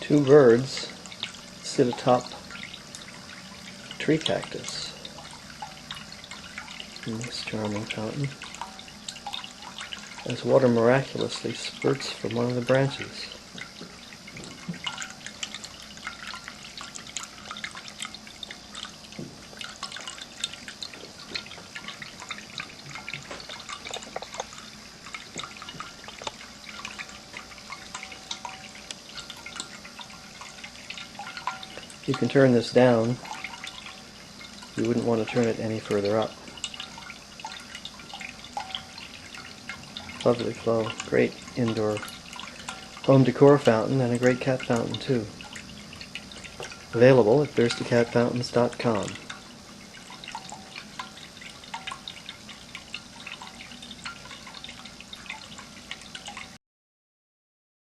Two birds sit atop a tree cactus in this charming fountain as water miraculously spurts from one of the branches. You can turn this down. You wouldn't want to turn it any further up. Lovely flow. Great indoor home decor fountain, and a great cat fountain too. Available at thirstycatfountains.com.